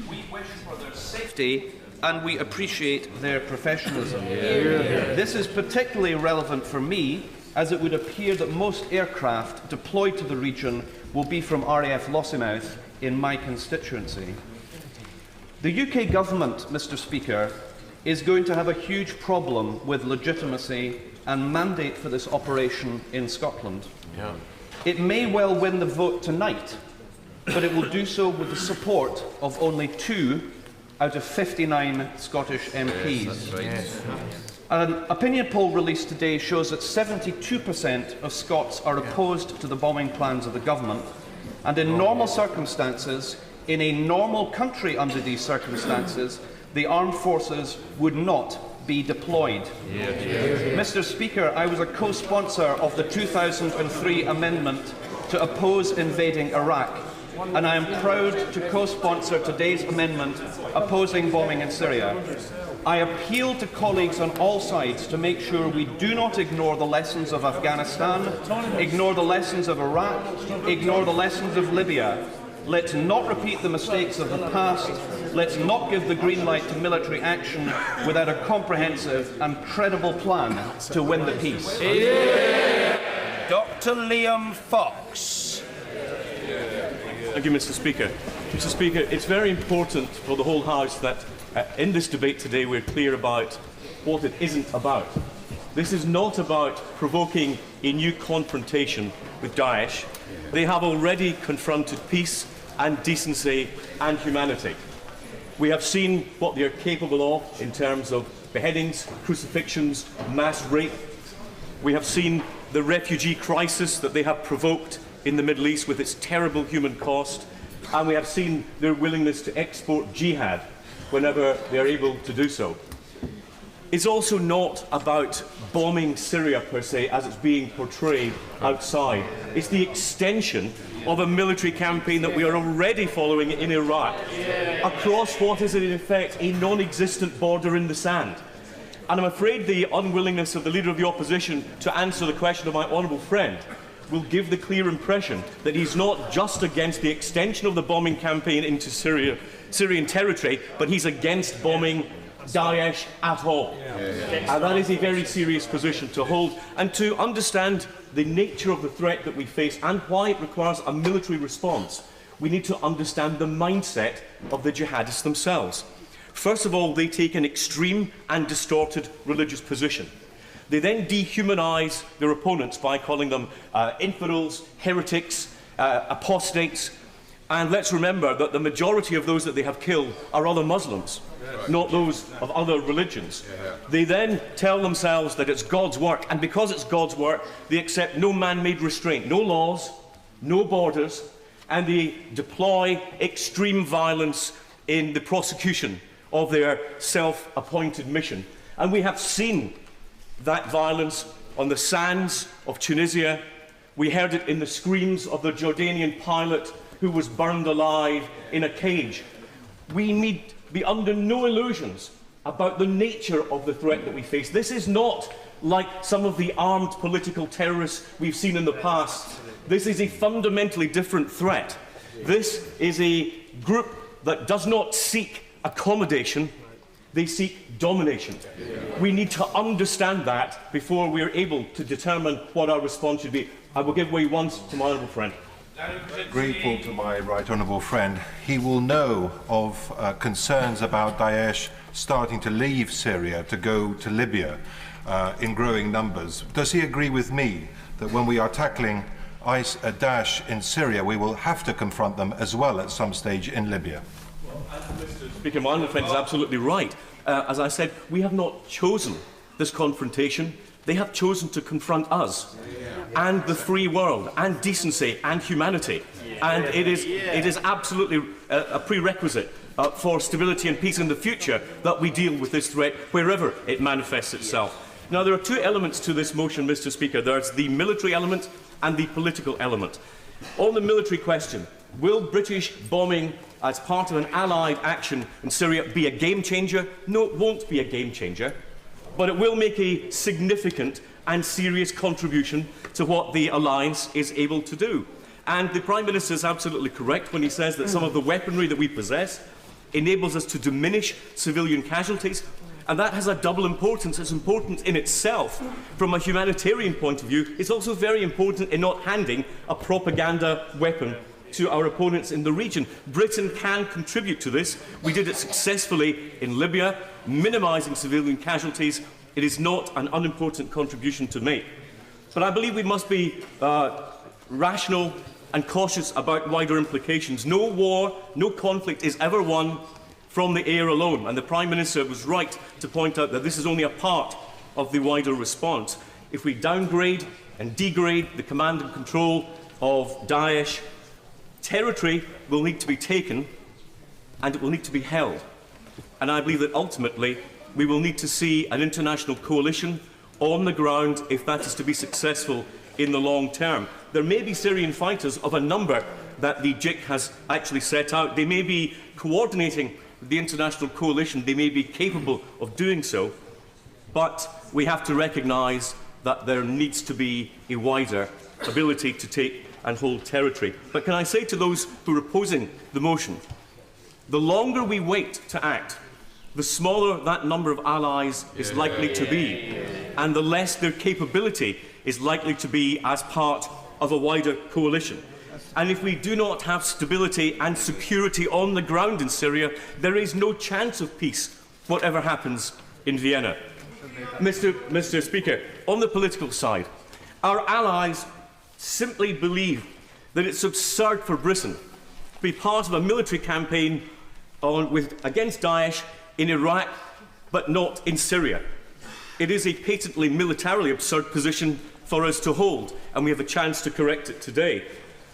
we wish for their safety and we appreciate their professionalism. This is particularly relevant for me, as it would appear that most aircraft deployed to the region will be from RAF Lossiemouth in my constituency. The UK government, Mr. Speaker, is going to have a huge problem with legitimacy and mandate for this operation in Scotland. It may well win the vote tonight, but it will do so with the support of only 2 out of 59 Scottish MPs. An opinion poll released today shows that 72% of Scots are opposed to the bombing plans of the government, and in normal circumstances, in a normal country under these circumstances, the armed forces would not be deployed. Mr. Speaker, I was a co-sponsor of the 2003 amendment to oppose invading Iraq, and I am proud to co-sponsor today's amendment opposing bombing in Syria. I appeal to colleagues on all sides to make sure we do not ignore the lessons of Afghanistan, ignore the lessons of Iraq, ignore the lessons of Libya. Let's not repeat the mistakes of the past. Let's not give the green light to military action without a comprehensive and credible plan to win the peace. Dr. Liam Fox. Thank you, Mr. Speaker. Mr. Speaker, it's very important for the whole House that in this debate today we're clear about what it isn't about. This is not about provoking a new confrontation with Daesh. They have already confronted peace and decency and humanity. We have seen what they are capable of in terms of beheadings, crucifixions, mass rape. We have seen the refugee crisis that they have provoked in the Middle East with its terrible human cost, and we have seen their willingness to export jihad whenever they are able to do so. It's also not about bombing Syria per se as it's being portrayed outside. It's the extension of a military campaign that we are already following in Iraq across what is in effect a non-existent border in the sand. And I'm afraid the unwillingness of the Leader of the Opposition to answer the question of my honourable friend will give the clear impression that he's not just against the extension of the bombing campaign into Syrian territory, but he's against bombing Daesh at all. And that is a very serious position to hold. And to understand the nature of the threat that we face and why it requires a military response, we need to understand the mindset of the jihadists themselves. First of all, they take an extreme and distorted religious position. They then dehumanise their opponents by calling them infidels, heretics, apostates. And let's remember that the majority of those that they have killed are other Muslims, not those of other religions. They then tell themselves that it's God's work, and because it's God's work, they accept no man-made restraint, no laws, no borders, and they deploy extreme violence in the prosecution of their self-appointed mission. And we have seen that violence on the sands of Tunisia. We heard it in the screams of the Jordanian pilot who was burned alive in a cage. We need to be under no illusions about the nature of the threat that we face. This is not like some of the armed political terrorists we've seen in the past. This is a fundamentally different threat. This is a group that does not seek accommodation, they seek domination. We need to understand that before we are able to determine what our response should be. I will give way once to my honourable friend. Grateful to my right honourable friend. He will know of concerns about Daesh starting to leave Syria to go to Libya in growing numbers. Does he agree with me that when we are tackling Daesh in Syria, we will have to confront them as well at some stage in Libya? Mr. Speaker, my honourable friend is absolutely right. As I said, we have not chosen this confrontation. They have chosen to confront us and the free world and decency and humanity. And it is absolutely a prerequisite for stability and peace in the future that we deal with this threat wherever it manifests itself. Now, there are two elements to this motion, Mr. Speaker. There's the military element and the political element. On the military question, will British bombing as part of an allied action in Syria be a game changer? No, it won't be a game changer, but it will make a significant and serious contribution to what the alliance is able to do. And the Prime Minister is absolutely correct when he says that some of the weaponry that we possess enables us to diminish civilian casualties, and that has a double importance. It's important in itself from a humanitarian point of view. It's also very important in not handing a propaganda weapon to our opponents in the region. Britain can contribute to this. We did it successfully in Libya, minimising civilian casualties. It is not an unimportant contribution to make. But I believe we must be rational and cautious about wider implications. No war, no conflict is ever won from the air alone, and the Prime Minister was right to point out that this is only a part of the wider response. If we downgrade and degrade the command and control of Daesh, territory will need to be taken and it will need to be held. And I believe that ultimately we will need to see an international coalition on the ground if that is to be successful in the long term. There may be Syrian fighters of a number that the JIC has actually set out. They may be coordinating the international coalition. They may be capable of doing so. But we have to recognise that there needs to be a wider ability to take and hold territory. But can I say to those who are opposing the motion, the longer we wait to act, the smaller that number of allies is likely to be, and the less their capability is likely to be as part of a wider coalition. And if we do not have stability and security on the ground in Syria, there is no chance of peace, whatever happens in Vienna. Mr. Speaker, on the political side, our allies simply believe that it's absurd for Britain to be part of a military campaign against Daesh in Iraq, but not in Syria. It is a patently militarily absurd position for us to hold, and we have a chance to correct it today.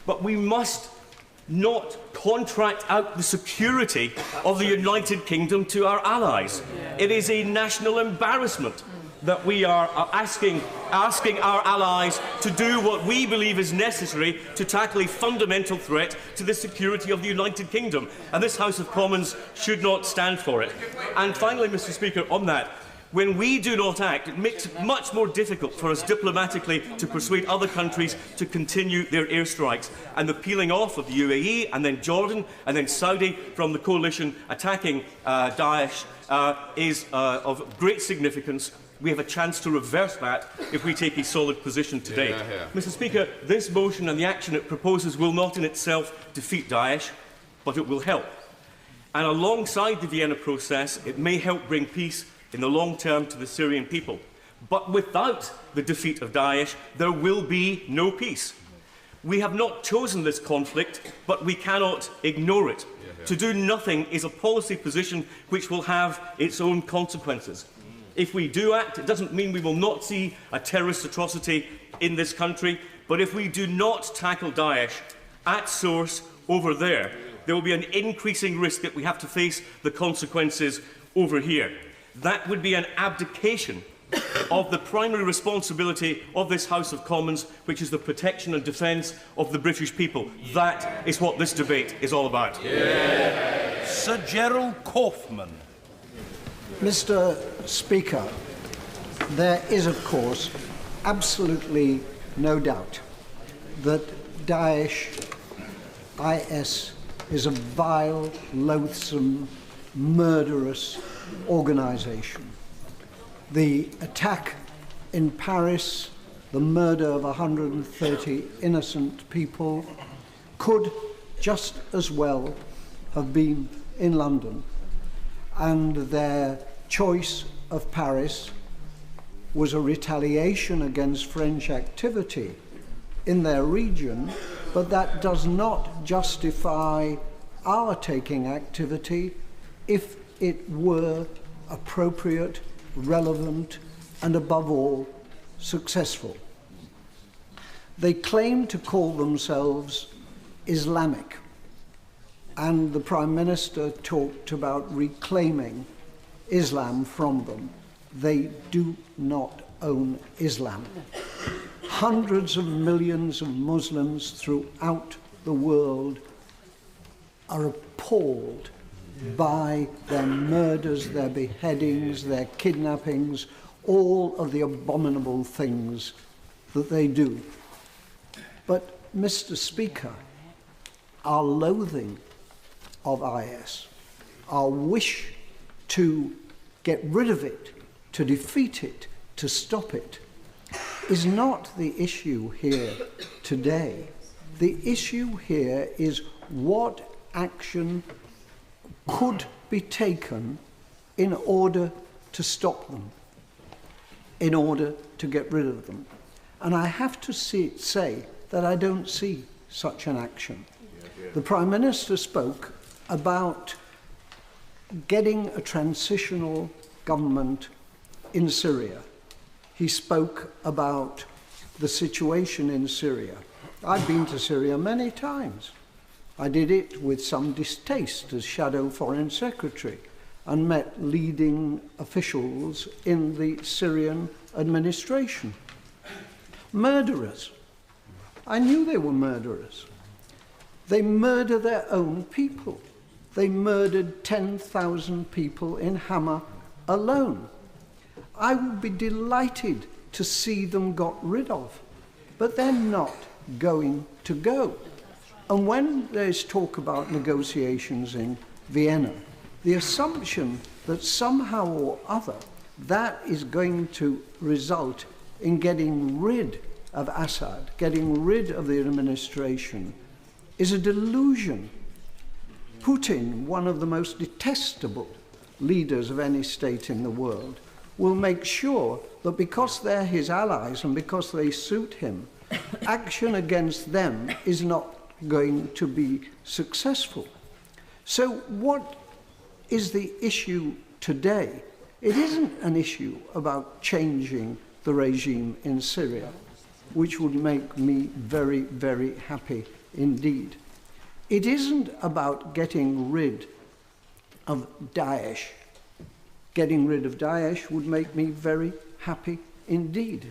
But we must not contract out the security of the United Kingdom to our allies. It is a national embarrassment that we are asking our allies to do what we believe is necessary to tackle a fundamental threat to the security of the United Kingdom. And this House of Commons should not stand for it. And finally, Mr. Speaker, on that, when we do not act, it makes it much more difficult for us diplomatically to persuade other countries to continue their airstrikes. And the peeling off of the UAE and then Jordan and then Saudi from the coalition attacking Daesh is of great significance. We have a chance to reverse that if we take a solid position today. Mr. Speaker, this motion and the action it proposes will not in itself defeat Daesh, but it will help. And alongside the Vienna process, it may help bring peace in the long term to the Syrian people. But without the defeat of Daesh, there will be no peace. We have not chosen this conflict, but we cannot ignore it. To do nothing is a policy position which will have its own consequences. If we do act, it doesn't mean we will not see a terrorist atrocity in this country, but if we do not tackle Daesh at source over there, there will be an increasing risk that we have to face the consequences over here. That would be an abdication of the primary responsibility of this House of Commons, which is the protection and defence of the British people. That is what this debate is all about. Sir Gerald Kaufman. Mr. Speaker, there is, of course, absolutely no doubt that Daesh, IS, is a vile, loathsome, murderous organisation. The attack in Paris, the murder of 130 innocent people, could just as well have been in London, and their choice of Paris was a retaliation against French activity in their region, but that does not justify our taking activity if it were appropriate, relevant, and above all, successful. They claim to call themselves Islamic, and the Prime Minister talked about reclaiming Islam from them. They do not own Islam. Hundreds of millions of Muslims throughout the world are appalled by their murders, their beheadings, their kidnappings, all of the abominable things that they do. But, Mr. Speaker, our loathing of IS, our wish to get rid of it, to defeat it, to stop it, is not the issue here today. The issue here is what action could be taken in order to stop them, in order to get rid of them. And I have to say that I don't see such an action. The Prime Minister spoke about getting a transitional government in Syria. He spoke about the situation in Syria. I've been to Syria many times. I did it with some distaste as Shadow Foreign Secretary and met leading officials in the Syrian administration. Murderers. I knew they were murderers. They murder their own people. They murdered 10,000 people in Hama alone. I would be delighted to see them got rid of, but they're not going to go. And when there's talk about negotiations in Vienna, the assumption that somehow or other that is going to result in getting rid of Assad, getting rid of the administration, is a delusion. Putin, one of the most detestable leaders of any state in the world, will make sure that because they're his allies and because they suit him, action against them is not going to be successful. So what is the issue today? It isn't an issue about changing the regime in Syria, which would make me very, very happy indeed. It isn't about getting rid of Daesh. Getting rid of Daesh would make me very happy indeed.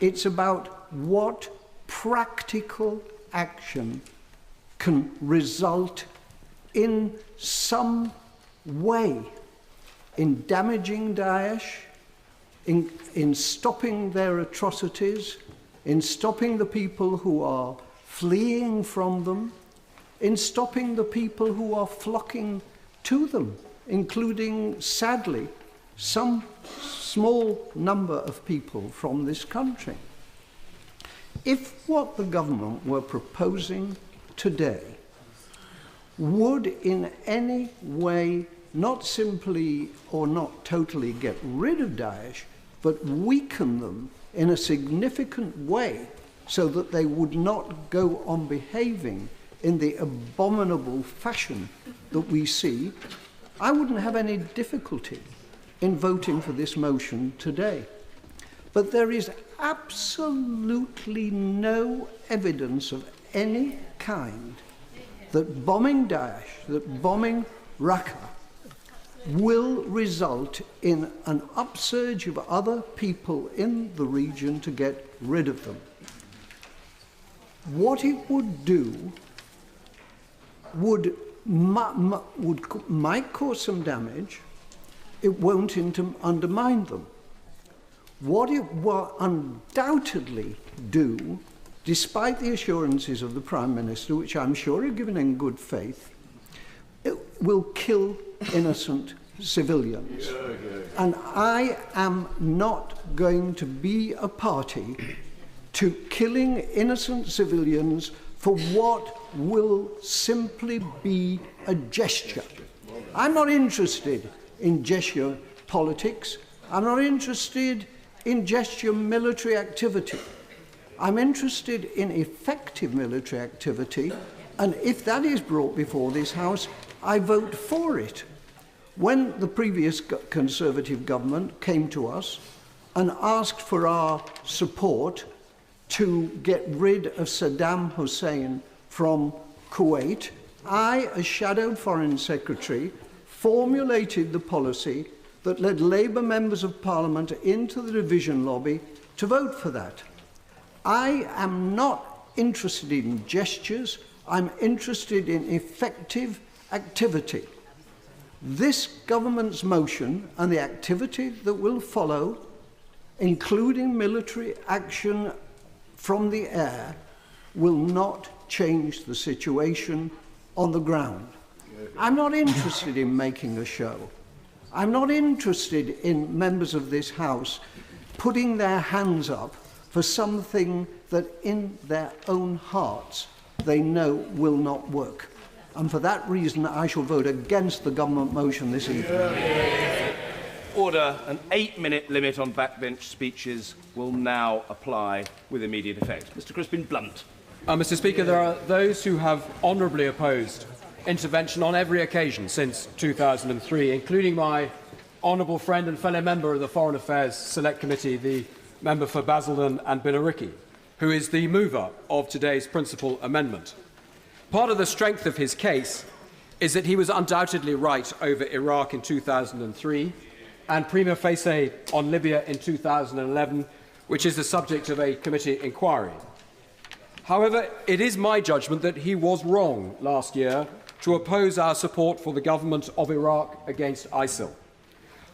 It's about what practical action can result in some way in damaging Daesh, in stopping their atrocities, in stopping the people who are fleeing from them, in stopping the people who are flocking to them, including, sadly, some small number of people from this country. If what the government were proposing today would in any way not simply or not totally get rid of Daesh, but weaken them in a significant way so that they would not go on behaving in the abominable fashion that we see, I wouldn't have any difficulty in voting for this motion today. But there is absolutely no evidence of any kind that bombing Daesh, that bombing Raqqa, will result in an upsurge of other people in the region to get rid of them. What it would do might cause some damage. It won't undermine them. What it will undoubtedly do, despite the assurances of the Prime Minister, which I'm sure are given in good faith, it will kill innocent civilians. And I am not going to be a party to killing innocent civilians for what will simply be a gesture. I'm not interested in gesture politics. I'm not interested in gesture military activity. I'm interested in effective military activity, and if that is brought before this House, I vote for it. When the previous Conservative government came to us and asked for our support to get rid of Saddam Hussein from Kuwait, I, as Shadow Foreign Secretary, formulated the policy that led Labour members of Parliament into the division lobby to vote for that. I am not interested in gestures. I'm interested in effective activity. This government's motion and the activity that will follow, including military action from the air, will not change the situation on the ground. I'm not interested in making a show. I'm not interested in members of this House putting their hands up for something that in their own hearts they know will not work. And for that reason, I shall vote against the government motion this evening. Order. An 8-minute limit on backbench speeches will now apply with immediate effect. Mr. Crispin Blunt. Mr. Speaker, there are those who have honourably opposed intervention on every occasion since 2003, including my honourable friend and fellow member of the Foreign Affairs Select Committee, the member for Basildon and Billericay, who is the mover of today's principal amendment. Part of the strength of his case is that he was undoubtedly right over Iraq in 2003 and prima facie on Libya in 2011, which is the subject of a committee inquiry. However, it is my judgment that he was wrong last year to oppose our support for the government of Iraq against ISIL.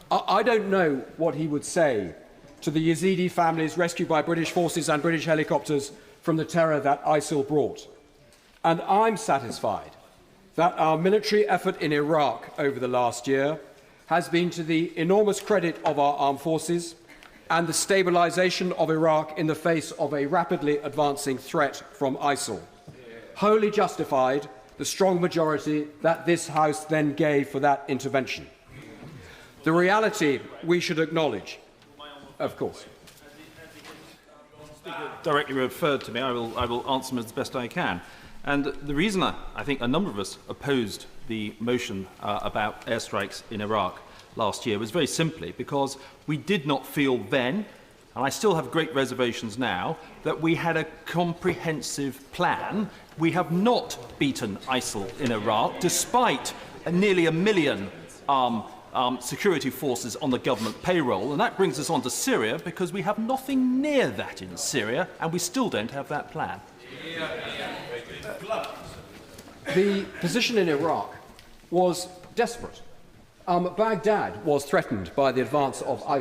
I don't know what he would say to the Yazidi families rescued by British forces and British helicopters from the terror that ISIL brought. And I'm satisfied that our military effort in Iraq over the last year has been to the enormous credit of our armed forces and the stabilisation of Iraq in the face of a rapidly advancing threat from ISIL. Wholly justified the strong majority that this House then gave for that intervention. The reality we should acknowledge, of course. Directly referred to me, I will answer them as best I can. And the reason I think a number of us opposed the motion about airstrikes in Iraq last year was very simply because we did not feel then, and I still have great reservations now, that we had a comprehensive plan. We have not beaten ISIL in Iraq, despite nearly 1 million security forces on the government payroll. And that brings us on to Syria, because we have nothing near that in Syria, and we still don't have that plan. The position in Iraq was desperate. Baghdad was threatened by the advance of ISIL.